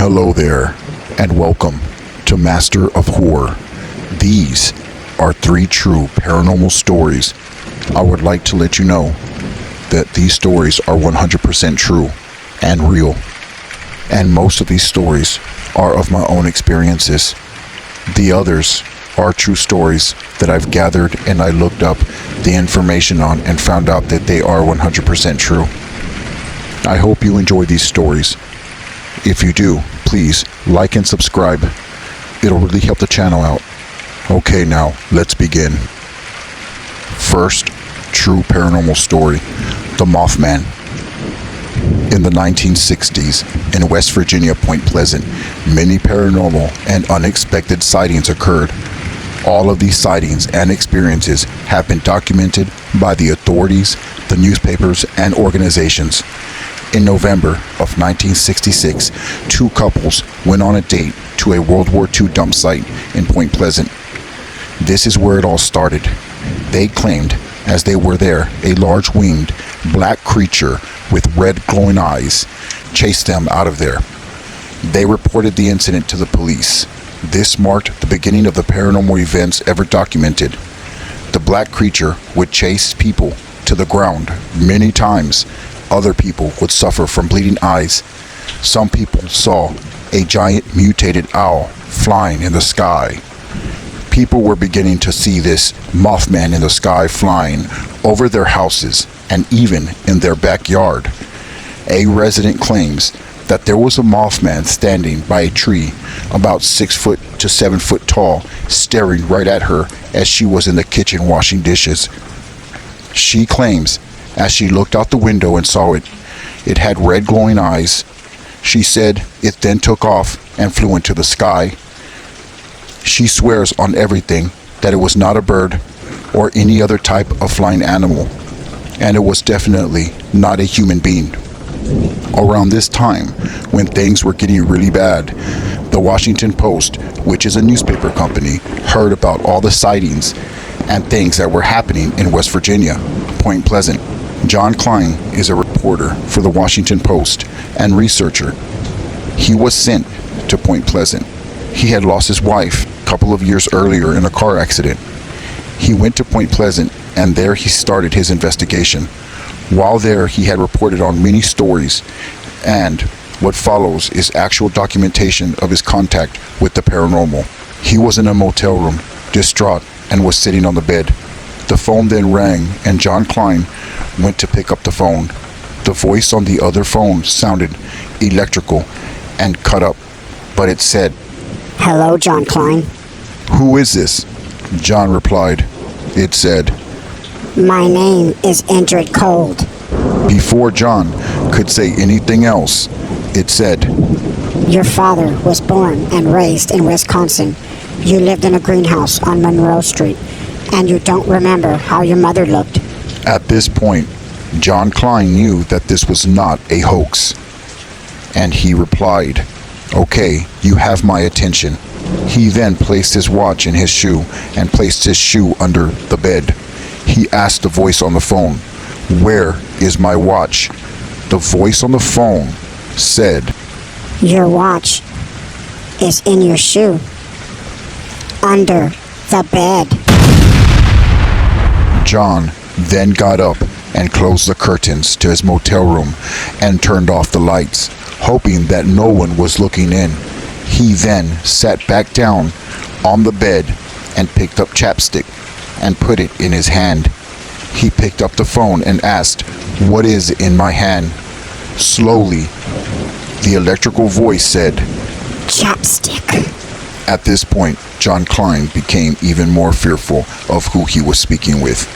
Hello there, and welcome to Master of Horror. These are 3 true paranormal stories. I would like to let you know that these stories are 100% true and real. And most of these stories are of my own experiences. The others are true stories that I've gathered and I looked up the information on and found out that they are 100% true. I hope you enjoy these stories. If you do, please like and subscribe. It'll really help the channel out. Okay, now let's begin. First true paranormal story, the Mothman. In the 1960s, in West Virginia, Point Pleasant, many paranormal and unexpected sightings occurred. All of these sightings and experiences have been documented by the authorities, the newspapers, and organizations. In November of 1966, 2 couples went on a date to a World War II dump site in Point Pleasant. This is where it all started. They claimed, as they were there, a large winged black creature with red glowing eyes chased them out of there. They reported the incident to the police. This marked the beginning of the paranormal events ever documented. The black creature would chase people to the ground many times. Other people would suffer from bleeding eyes. Some people saw a giant mutated owl flying in the sky. People were beginning to see this Mothman in the sky flying over their houses and even in their backyard. A resident claims that there was a Mothman standing by a tree about 6 foot to 7 foot tall, staring right at her as she was in the kitchen washing dishes. She claims as she looked out the window and saw it, it had red glowing eyes. She said it then took off and flew into the sky. She swears on everything that it was not a bird or any other type of flying animal, and it was definitely not a human being. Around this time, when things were getting really bad, the Washington Post, which is a newspaper company, heard about all the sightings and things that were happening in West Virginia, Point Pleasant. John Klein is a reporter for the Washington Post and researcher. He was sent to Point Pleasant. He had lost his wife a couple of years earlier in a car accident. He went to Point Pleasant and there he started his investigation. While there, he had reported on many stories, and what follows is actual documentation of his contact with the paranormal. He was in a motel room, distraught, and was sitting on the bed. The phone then rang, and John Klein went to pick up the phone. The voice on the other phone sounded electrical and cut up, but it said, "Hello, John Klein." "Who is this?" John replied. It said, "My name is Indrid Cold." Before John could say anything else, it said, "Your father was born and raised in Wisconsin. You lived in a greenhouse on Monroe Street, and you don't remember how your mother looked." At this point, John Klein knew that this was not a hoax, and he replied, "Okay, you have my attention." He then placed his watch in his shoe and placed his shoe under the bed. He asked the voice on the phone, "Where is my watch?" The voice on the phone said, "Your watch is in your shoe, under the bed." John then got up and closed the curtains to his motel room and turned off the lights, hoping that no one was looking in. He then sat back down on the bed and picked up chapstick and put it in his hand. He picked up the phone and asked, "What is in my hand?" Slowly, the electrical voice said, "Chapstick." At this point, John Klein became even more fearful of who he was speaking with.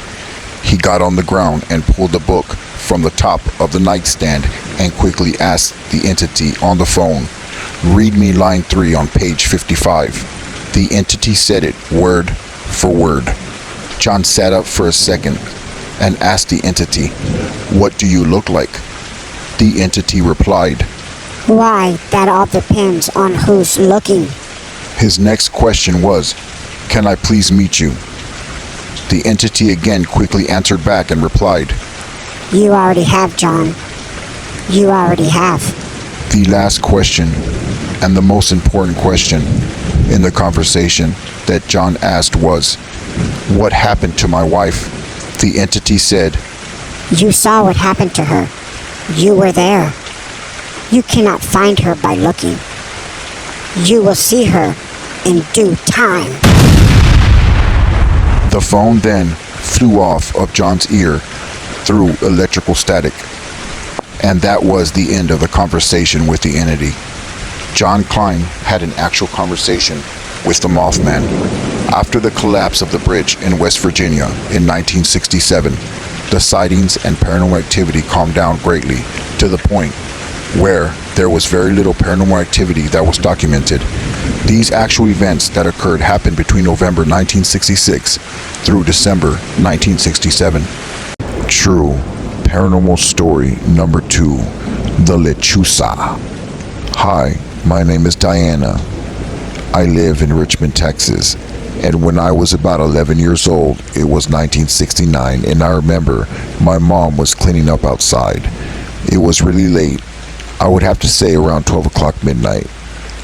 He got on the ground and pulled the book from the top of the nightstand and quickly asked the entity on the phone, "Read me line 3 on page 55. The entity said it word for word. John sat up for a second and asked the entity, "What do you look like?" The entity replied, "Why, that all depends on who's looking." His next question was, "Can I please meet you?" The entity again quickly answered back and replied, "You already have, John. You already have." The last question, and the most important question in the conversation that John asked was, "What happened to my wife?" The entity said, You saw what happened to her. You were there. You cannot find her by looking. You will see her in due time. The phone then flew off of John's ear through electrical static. And that was the end of the conversation with the entity. John Klein had an actual conversation with the Mothman. After the collapse of the bridge in West Virginia in 1967, the sightings and paranormal activity calmed down greatly to the point where there was very little paranormal activity that was documented. These actual events that occurred happened between November 1966 through December 1967. True paranormal story number 2, the Lechuza. Hi, my name is Diana. I live in Richmond, Texas. And when I was about 11 years old, it was 1969, and I remember my mom was cleaning up outside. It was really late. I would have to say around 12 o'clock midnight.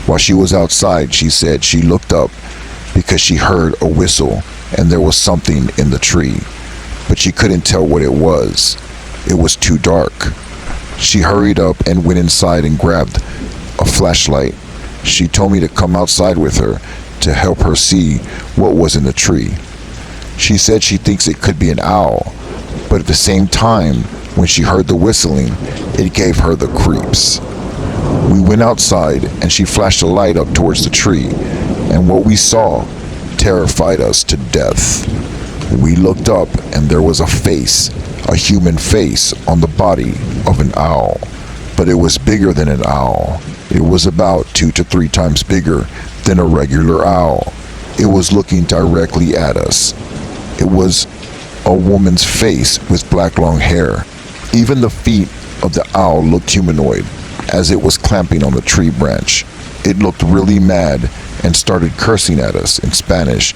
While she was outside, she said she looked up because she heard a whistle and there was something in the tree, but she couldn't tell what it was. It was too dark. She hurried up and went inside and grabbed a flashlight. She told me to come outside with her to help her see what was in the tree. She said she thinks it could be an owl, but at the same time, when she heard the whistling, it gave her the creeps. We went outside and she flashed a light up towards the tree, and what we saw terrified us to death. We looked up and there was a face, a human face on the body of an owl, but it was bigger than an owl. It was about 2 to 3 times bigger than a regular owl. It was looking directly at us. It was a woman's face with black long hair. Even the feet of the owl looked humanoid as it was clamping on the tree branch. It looked really mad and started cursing at us in Spanish,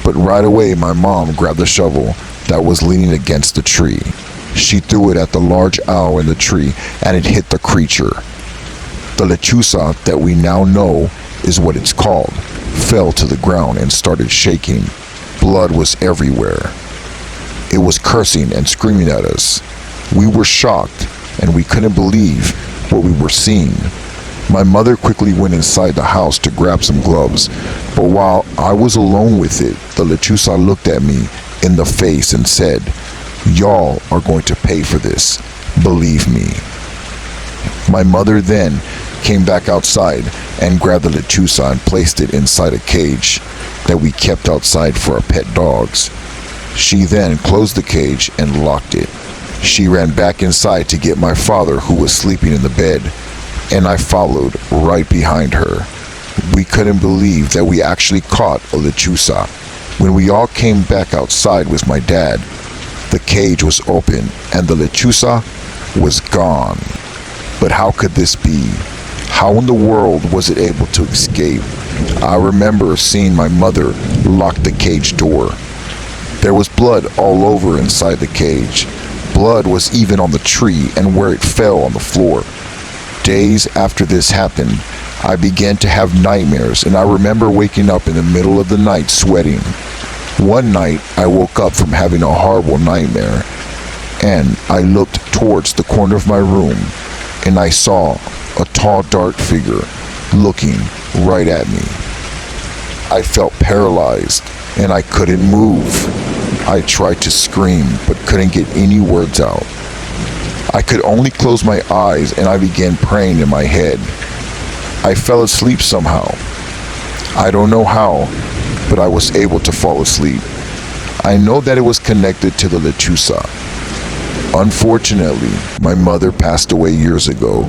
but right away my mom grabbed the shovel that was leaning against the tree. She threw it at the large owl in the tree and it hit the creature. The Lechuza that we now know is what it's called, fell to the ground and started shaking. Blood was everywhere. It was cursing and screaming at us. We were shocked and we couldn't believe what we were seeing. My mother quickly went inside the house to grab some gloves, but while I was alone with it, the Lechuza looked at me in the face and said, "Y'all are going to pay for this, believe me." My mother then came back outside and grabbed the Lechuza and placed it inside a cage that we kept outside for our pet dogs. She then closed the cage and locked it. She ran back inside to get my father, who was sleeping in the bed, and I followed right behind her. We couldn't believe that we actually caught a Lechuza. When we all came back outside with my dad, the cage was open and the Lechuza was gone. But how could this be? How in the world was it able to escape? I remember seeing my mother lock the cage door. There was blood all over inside the cage. Blood was even on the tree and where it fell on the floor. Days after this happened, I began to have nightmares, and I remember waking up in the middle of the night sweating. One night, I woke up from having a horrible nightmare, and I looked towards the corner of my room, and I saw a tall, dark figure looking right at me. I felt paralyzed, and I couldn't move. I tried to scream, but couldn't get any words out. I could only close my eyes, and I began praying in my head. I fell asleep somehow. I don't know how, but I was able to fall asleep. I know that it was connected to the Lechuza. Unfortunately, my mother passed away years ago,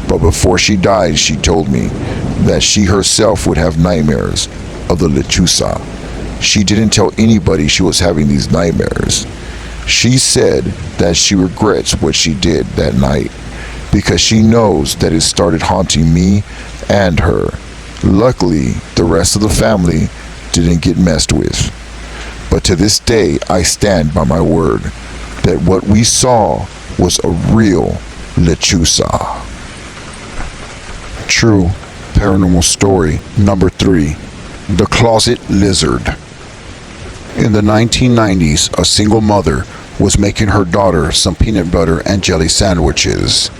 but before she died, she told me that she herself would have nightmares of the Lechuza. She didn't tell anybody she was having these nightmares. She said that she regrets what she did that night because she knows that it started haunting me and her. Luckily, the rest of the family didn't get messed with. But to this day, I stand by my word that what we saw was a real Lechuza. True paranormal story number 3. The Closet Lizard. In the 1990s, a single mother was making her daughter some peanut butter and jelly sandwiches.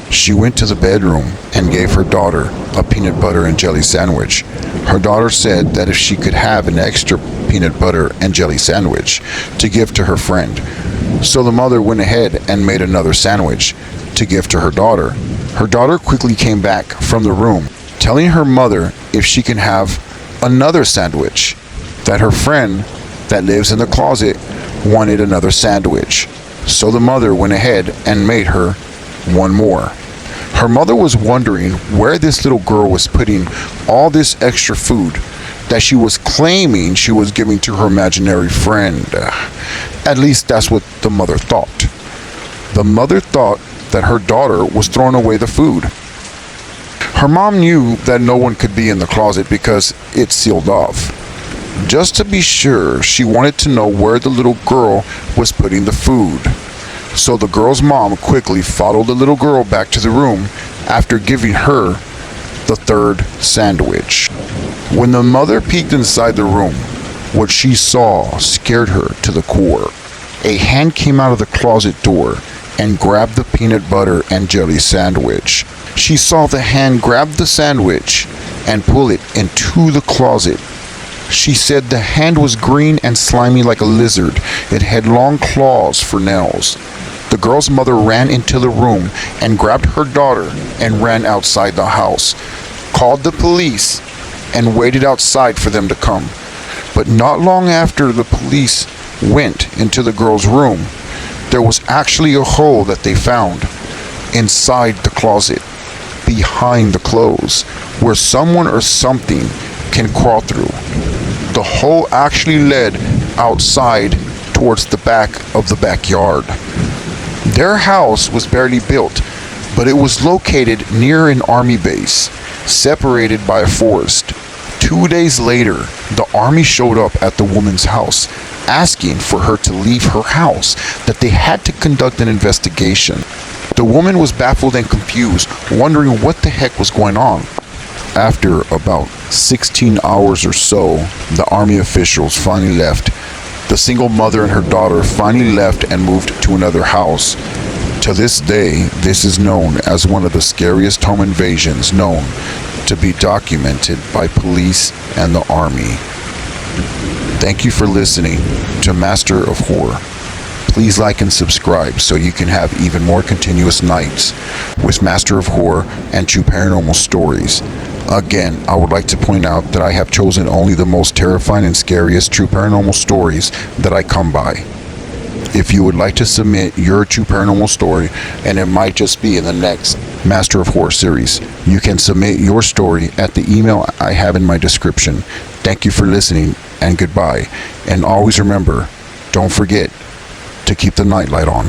She went to the bedroom and gave her daughter a peanut butter and jelly sandwich. Her daughter said that if she could have an extra peanut butter and jelly sandwich to give to her friend. So the mother went ahead and made another sandwich to give to her daughter. Her daughter quickly came back from the room, telling her mother if she can have another sandwich, that her friend that lives in the closet wanted another sandwich. So the mother went ahead and made her one more. Her mother was wondering where this little girl was putting all this extra food that she was claiming she was giving to her imaginary friend. At least that's what the mother thought. The mother thought that her daughter was throwing away the food. Her mom knew that no one could be in the closet because it's sealed off. Just to be sure, she wanted to know where the little girl was putting the food. So the girl's mom quickly followed the little girl back to the room after giving her the third sandwich. When the mother peeked inside the room, what she saw scared her to the core. A hand came out of the closet door and grabbed the peanut butter and jelly sandwich. She saw the hand grab the sandwich and pull it into the closet. She said the hand was green and slimy like a lizard. It had long claws for nails. The girl's mother ran into the room and grabbed her daughter and ran outside the house, called the police, and waited outside for them to come. But not long after the police went into the girl's room, there was actually a hole that they found inside the closet, behind the clothes, where someone or something can crawl through. The hole actually led outside towards the back of the backyard. Their house was barely built, but it was located near an army base, separated by a forest. 2 days later, the army showed up at the woman's house, asking for her to leave her house, that they had to conduct an investigation. The woman was baffled and confused, wondering what the heck was going on. After about 16 hours or so, the army officials finally left. The single mother and her daughter finally left and moved to another house. To this day, this is known as one of the scariest home invasions known to be documented by police and the army. Thank you for listening to Master of Horror. Please like and subscribe so you can have even more continuous nights with Master of Horror and true paranormal stories. Again, I would like to point out that I have chosen only the most terrifying and scariest true paranormal stories that I come by. If you would like to submit your true paranormal story, and it might just be in the next Master of Horror series, you can submit your story at the email I have in my description. Thank you for listening, and goodbye. And always remember, don't forget to keep the nightlight on.